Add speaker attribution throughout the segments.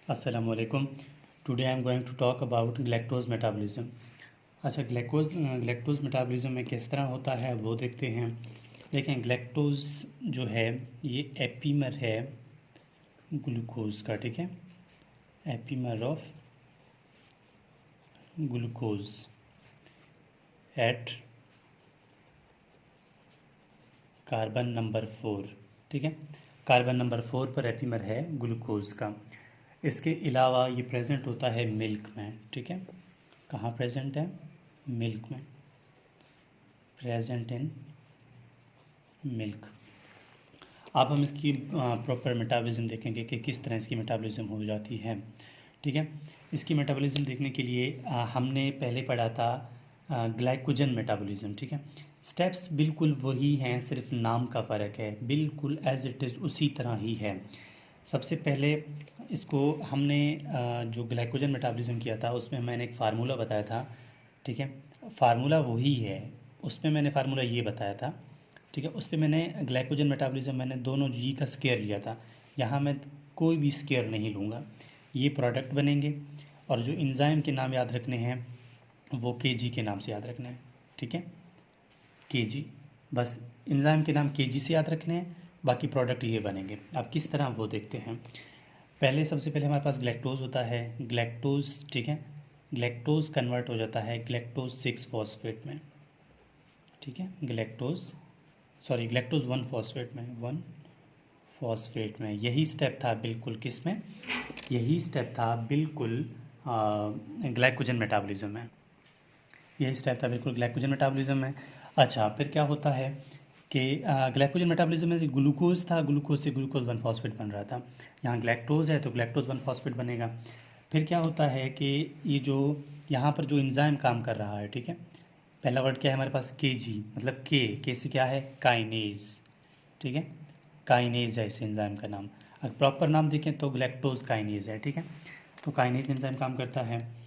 Speaker 1: अस्सलाम वालेकुम। Today I am going to talk about galactose metabolism. अच्छा, ग्लैक्टोज मेटाबॉलिज्म में किस तरह होता है वो देखते हैं। देखें, ग्लैक्टोज जो है ये एपीमर है ग्लूकोज का, ठीक है, epimer of glucose at carbon number 4, ठीक है, कार्बन नंबर 4 पर एपीमर है ग्लूकोज का। इसके अलावा ये प्रेजेंट होता है मिल्क में, ठीक है, कहाँ प्रेजेंट है? मिल्क में, प्रेजेंट इन मिल्क। अब हम इसकी प्रॉपर मेटाबॉलिज्म देखेंगे कि किस तरह इसकी मेटाबॉलिज्म हो जाती है, ठीक है। इसकी मेटाबॉलिज्म देखने के लिए हमने पहले पढ़ा था ग्लाइकोजन मेटाबॉलिज्म, ठीक है। स्टेप्स बिल्कुल वही हैं, सिर्फ नाम का फ़र्क है, बिल्कुल एज इट इज़ उसी तरह ही है। सबसे पहले इसको हमने जो ग्लाइकोजन मेटाबॉलिज्म किया था उसमें मैंने एक फार्मूला बताया था, ठीक है, फार्मूला वही है। उसमें मैंने फार्मूला ये बताया था, ठीक है। उस पर मैंने ग्लाइकोजन मेटाबॉलिज्म मैंने दोनों जी का स्केयर लिया था। यहाँ मैं कोई भी स्केयर नहीं लूँगा, ये प्रोडक्ट बनेंगे और जो एंजाइम के नाम याद रखने हैं वो केजी के नाम से याद रखना है, ठीक है, केजी, बस एंजाइम के नाम केजी से याद रखने हैं, बाकी प्रोडक्ट ये बनेंगे। अब किस तरह वो देखते हैं। पहले सबसे पहले हमारे पास ग्लैक्टोज होता है, ग्लैक्टोज, ठीक है, ग्लैक्टोज कन्वर्ट हो जाता है ग्लैक्टोज 6 फॉस्फेट में, ठीक है, ग्लैक्टोज 1 फॉस्फेट में, 1 फॉस्फेट में। यही स्टेप था बिल्कुल किस में, यही स्टेप था बिल्कुल ग्लाइकोजन मेटाबॉलिज्म में, यही स्टेप था बिल्कुल ग्लाइकोजन मेटाबॉलिज्म में। अच्छा, फिर क्या होता है कि ग्लाइकोजन मेटाबॉलिज्म में ग्लूकोज था, ग्लूकोज से ग्लूकोज 1 फॉस्फेट बन रहा था। यहाँ ग्लैक्टोज है तो ग्लैक्टोज 1 फॉस्फेट बनेगा। फिर क्या होता है कि ये जो यहाँ पर जो एंजाइम काम कर रहा है, ठीक है, पहला वर्ड क्या है हमारे पास? केजी, मतलब के से क्या है? काइनेज, ठीक है, काइनेज है इस एंजाइम का नाम। अगर प्रॉपर नाम देखें तो ग्लैक्टोज काइनेज है, ठीक है, तो काइनेज एंजाइम काम करता है।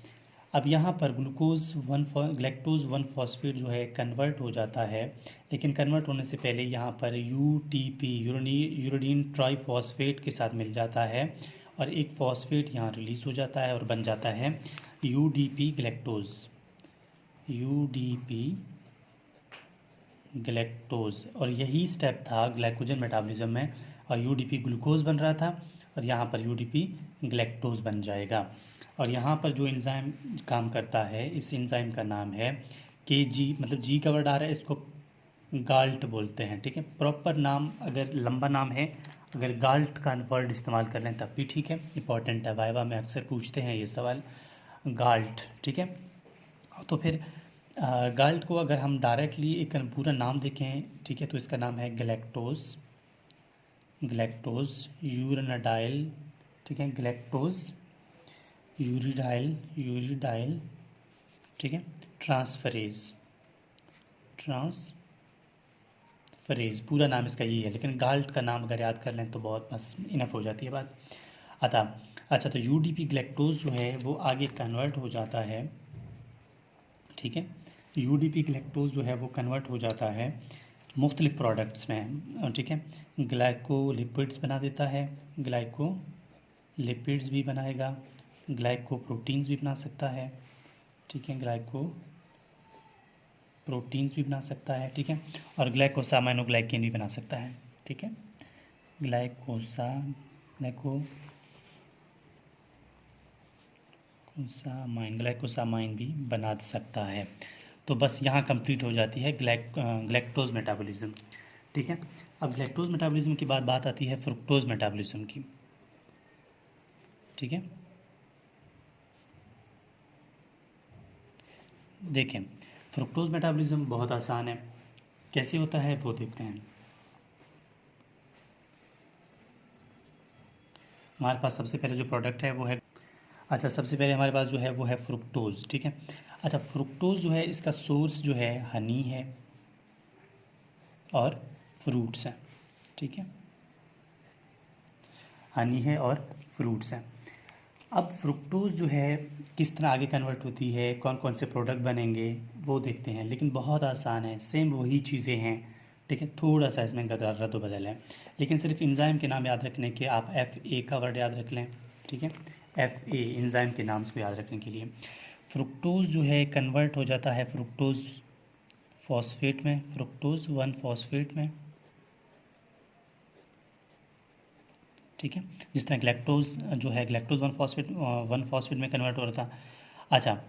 Speaker 1: अब यहाँ पर ग्लैक्टोज 1 फॉस्फेट जो है कन्वर्ट हो जाता है, लेकिन कन्वर्ट होने से पहले यहाँ पर यूटीपी, यूरिडीन ट्राईफॉस्फेट के साथ मिल जाता है और एक फॉस्फेट यहाँ रिलीज़ हो जाता है और बन जाता है यूडीपी ग्लैक्टोज, यूडीपी ग्लैक्टोज। और यही स्टेप था ग्लाइकोजन मेटाबॉलिज्म में, और यूडीपी ग्लूकोज बन रहा था और यहाँ पर यूडीपी ग्लैक्टोज बन जाएगा। और यहाँ पर जो एंजाइम काम करता है, इस एंजाइम का नाम है केजी, मतलब जी का वर्ड आ रहा है, इसको गाल्ट बोलते हैं, ठीक है। प्रॉपर नाम अगर लंबा नाम है, अगर गाल्ट का वर्ड इस्तेमाल कर लें तब भी ठीक है, इंपॉर्टेंट है, वाइवा में अक्सर पूछते हैं ये सवाल, गाल्ट, ठीक है। तो फिर गाल्ट को अगर हम डायरेक्टली एक पूरा नाम देखें, ठीक है, तो इसका नाम है ग्लैक्टोज, ग्लैक्टोज यूरेनाडाइल, ठीक है, ग्लैक्टोज यूरिडाइल, ठीक है, ट्रांसफरेज, पूरा नाम इसका यही है, लेकिन गाल्ट का नाम अगर याद कर लें तो बहुत बस इनफ हो जाती है बात। अच्छा, तो यूडीपी ग्लैक्टोज जो है वो आगे कन्वर्ट हो जाता है, ठीक है, यूडीपी ग्लैक्टोज जो है वो कन्वर्ट हो जाता है मुख्तलिफ़ प्रोडक्ट्स में, ठीक है, ग्लाइकोलिपिड्स बना देता है, ग्लाइकोलिपिड्स भी बनाएगा, ग्लाइकोप्रोटीन्स भी बना सकता है, ठीक है, ग्लाइकोप्रोटीन्स भी बना सकता है, ठीक है, और ग्लाइकोसामाइनोग्लाइकेन भी बना सकता है, ठीक है, ग्लाइकोसामाइन भी बना सकता है। तो बस यहाँ कंप्लीट हो जाती है ग्लैक्टोज मेटाबॉलिज्म, ठीक है। अब ग्लैक्टोज मेटाबॉलिज्म के बाद बात आती है फ्रुक्टोज मेटाबॉलिज्म की, ठीक है। देखें, फ्रुक्टोज मेटाबॉलिज्म बहुत आसान है, कैसे होता है वो देखते हैं। हमारे पास सबसे पहले जो प्रोडक्ट है वो है, अच्छा, सबसे पहले हमारे पास जो है वो है फ्रुक्टोज, ठीक है। अच्छा, फ्रुक्टोज जो है इसका सोर्स जो है हनी है और फ्रूट्स हैं, ठीक है, हनी है और फ्रूट्स हैं। अब फ्रुक्टोज जो है किस तरह आगे कन्वर्ट होती है, कौन कौन से प्रोडक्ट बनेंगे वो देखते हैं, लेकिन बहुत आसान है, सेम वही चीज़ें हैं, ठीक है, थोड़ा सा इसमें रद्द बदल है, लेकिन सिर्फ एंजाइम के नाम याद रखने के आप FA का वर्ड याद रख लें, ठीक है, FA एंजाइम के नाम को याद रखने के लिए। फ्रुक्टोज जो है कन्वर्ट हो जाता है फ्रुक्टोज फॉस्फेट में, फ्रुक्टोज 1 फॉस्फेट में, ठीक है। जिस तरह ग्लैक्टोज जो है ग्लैक्टोज 1 फॉस्फेट में कन्वर्ट हो रहा था। अच्छा,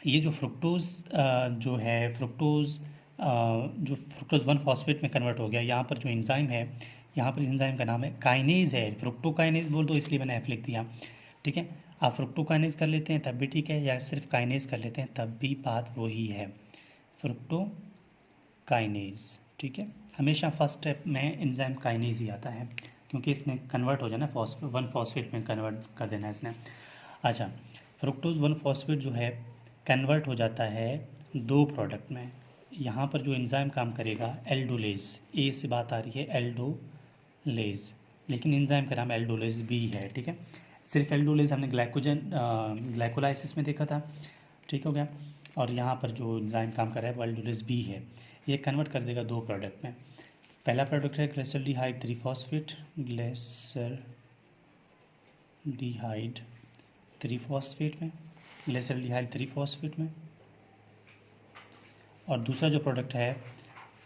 Speaker 1: ये जो फ्रुक्टोज जो है फ्रुक्टोज जो फ्रुक्टोज 1 फॉस्फेट में कन्वर्ट हो गया, यहाँ पर जो एंजाइम है, यहाँ पर एंजाइम का नाम है काइनेज है। फ्रुक्टोकाइनेज बोल दो, इसलिए मैंने F लिख दिया, ठीक है। आप फ्रुक्टोकाइनेज कर लेते हैं तब भी ठीक है, या सिर्फ काइनेज कर लेते हैं तब भी बात वही है, फ्रुक्टोकाइनेज, ठीक है। हमेशा फर्स्ट स्टेप में एंजाइम काइनेज ही आता है, क्योंकि इसने कन्वर्ट हो जाना 1 फॉस्फेट में कन्वर्ट कर देना है इसने। अच्छा, फ्रुक्टोज 1 फॉस्फेट जो है कन्वर्ट हो जाता है 2 प्रोडक्ट में। यहाँ पर जो एंजाइम काम करेगा एल्डोलेज, ए से बात आ रही है एल्डोलेज, लेकिन एंजाइम का नाम एल्डोलेज बी है, ठीक है। सिर्फ एल्डोलेज हमने ग्लाइकोलाइसिस में देखा था, ठीक हो गया। और यहाँ पर जो एंजाइम काम कर रहा है वो एल्डोलेज बी है, ये कन्वर्ट कर देगा 2 प्रोडक्ट में। पहला प्रोडक्ट है ग्लिसरॉल्डिहाइड 3 फॉस्फेट, ग्लिसरॉल्डिहाइड 3 फॉस्फेट में, ग्लिसरॉल्डिहाइड 3 फॉस्फेट में। और दूसरा जो प्रोडक्ट है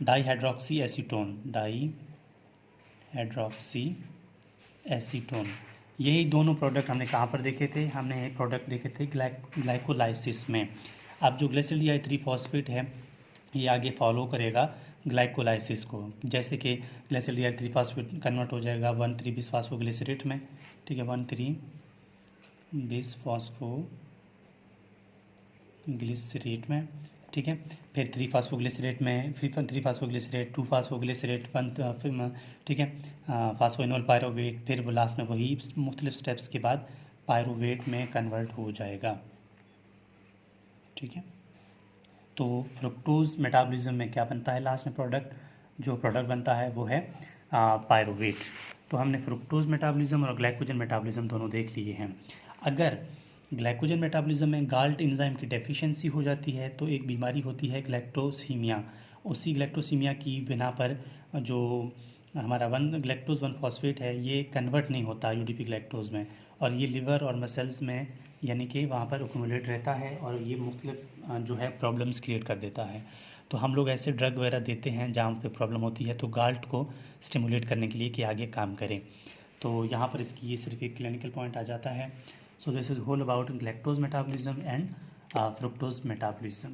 Speaker 1: डाईहाइड्रोक्सी एसीटोन, डाईहाइड्रोक्सी एसीटोन। यही दोनों प्रोडक्ट हमने कहाँ पर देखे थे, हमने ये प्रोडक्ट देखे थे ग्लाइकोलाइसिस में। अब जो ग्लिसरॉल्डिहाइड 3 फॉस्फेट है ये आगे फॉलो करेगा ग्लाइकोलाइसिस को, जैसे कि ग्लिसरॉल्डिहाइड 3 फॉस्फेट कन्वर्ट हो जाएगा 1,3-बिसफॉस्फोग्लिसरेट में, ठीक है, 1,3-बिसफॉस्फोग्लिसरेट में, ठीक है। फिर 3-फास्फोग्लिसरेट में 3-फास्फोग्लिसरेट 2-फास्फोग्लिसरेट 1, ठीक है, फास्फोइनोल पायरोवेट, फिर वो लास्ट में वही मुख्तलिफ स्टेप्स के बाद पायरोवेट में कन्वर्ट हो जाएगा, ठीक है। तो फ्रुक्टोज मेटाबॉलिज्म में क्या बनता है, लास्ट में जो प्रोडक्ट बनता है वो है पायरोवेट। तो हमने फ्रुक्टोज मेटाबॉलिज्म और ग्लाइकोजन मेटाबॉलिज्म दोनों देख लिए हैं। अगर ग्लाइकोजन मेटाबॉलिज्म में गाल्ट एंजाइम की डेफिशिएंसी हो जाती है तो एक बीमारी होती है ग्लैक्टोसीमिया। उसी ग्लैक्टोसीमिया की बिना पर जो हमारा ग्लैक्टोज 1 फॉस्फेट है ये कन्वर्ट नहीं होता यूडीपी ग्लैक्टोज में, और ये लिवर और मसल्स में यानी कि वहाँ पर एक्यूमुलेट रहता है और ये मुख्तलिफ जो है प्रॉब्लम्स क्रिएट कर देता है। तो हम लोग ऐसे ड्रग वगैरह देते हैं जहाँ पे प्रॉब्लम होती है, तो गाल्ट को स्टिमुलेट करने के लिए कि आगे काम करें। तो यहाँ पर इसकी ये सिर्फ एक क्लिनिकल पॉइंट आ जाता है। So this is whole about galactose metabolism and fructose metabolism.